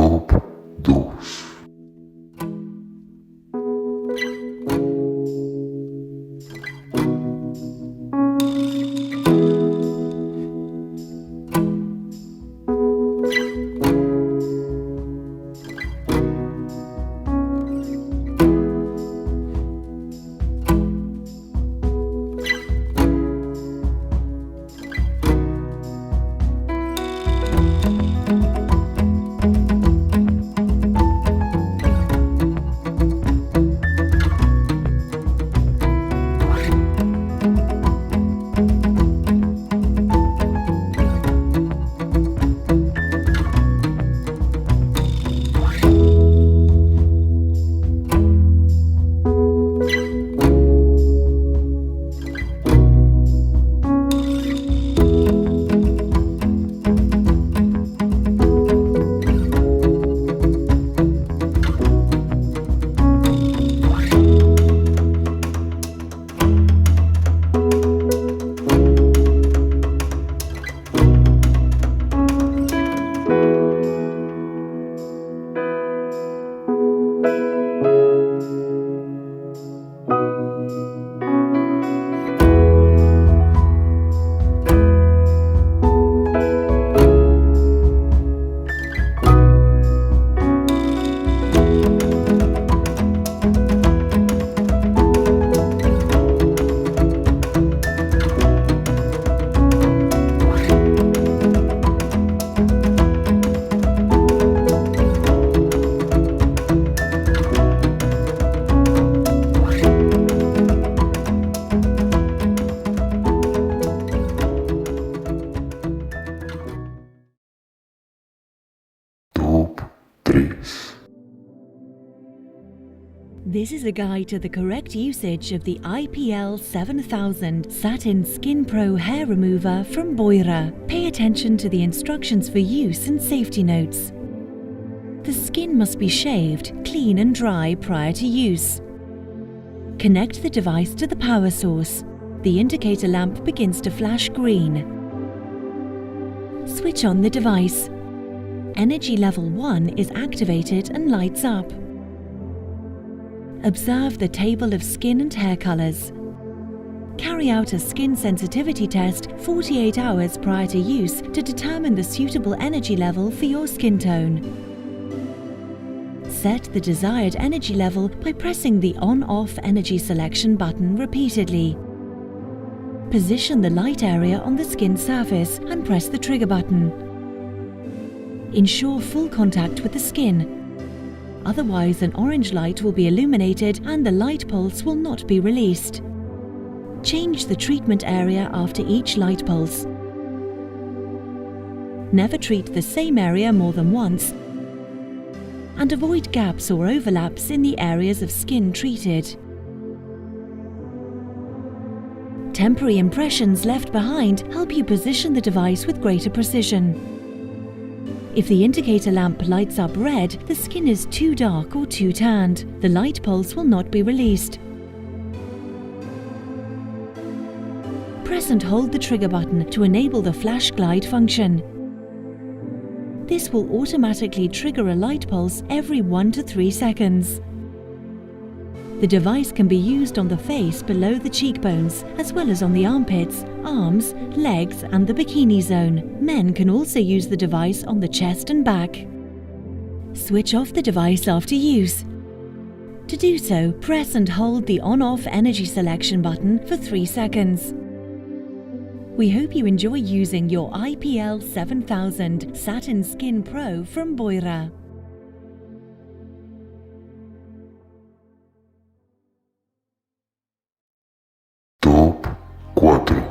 Top 2. This is a guide to the correct usage of the IPL-7000 Satin Skin Pro Hair Remover from Beurer. Pay attention to the instructions for use and safety notes. The skin must be shaved, clean and dry prior to use. Connect the device to the power source. The indicator lamp begins to flash green. Switch on the device. Energy level 1 is activated and lights up. Observe the table of skin and hair colors. Carry out a skin sensitivity test 48 hours prior to use to determine the suitable energy level for your skin tone. Set the desired energy level by pressing the on-off energy selection button repeatedly. Position the light area on the skin surface and press the trigger button. Ensure full contact with the skin. Otherwise, an orange light will be illuminated and the light pulse will not be released. Change the treatment area after each light pulse. Never treat the same area more than once, and avoid gaps or overlaps in the areas of skin treated. Temporary impressions left behind help you position the device with greater precision. If the indicator lamp lights up red, the skin is too dark or too tanned. The light pulse will not be released. Press and hold the trigger button to enable the flash glide function. This will automatically trigger a light pulse every 1 to 3 seconds. The device can be used on the face below the cheekbones, as well as on the armpits, arms, legs and the bikini zone. Men can also use the device on the chest and back. Switch off the device after use. To do so, press and hold the on-off energy selection button for 3 seconds. We hope you enjoy using your IPL-7000 Satin Skin Pro from Beurer. Top 4.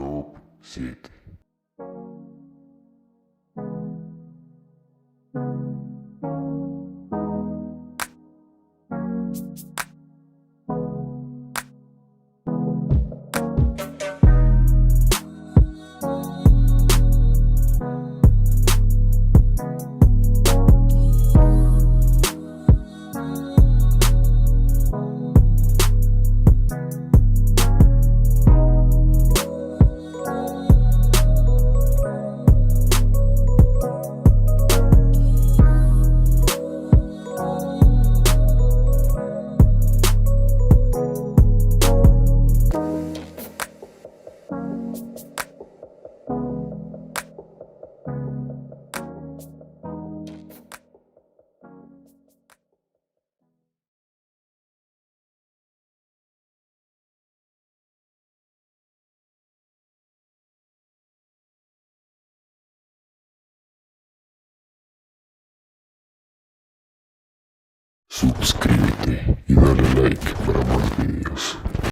Top 7. Suscríbete y dale like para más vídeos.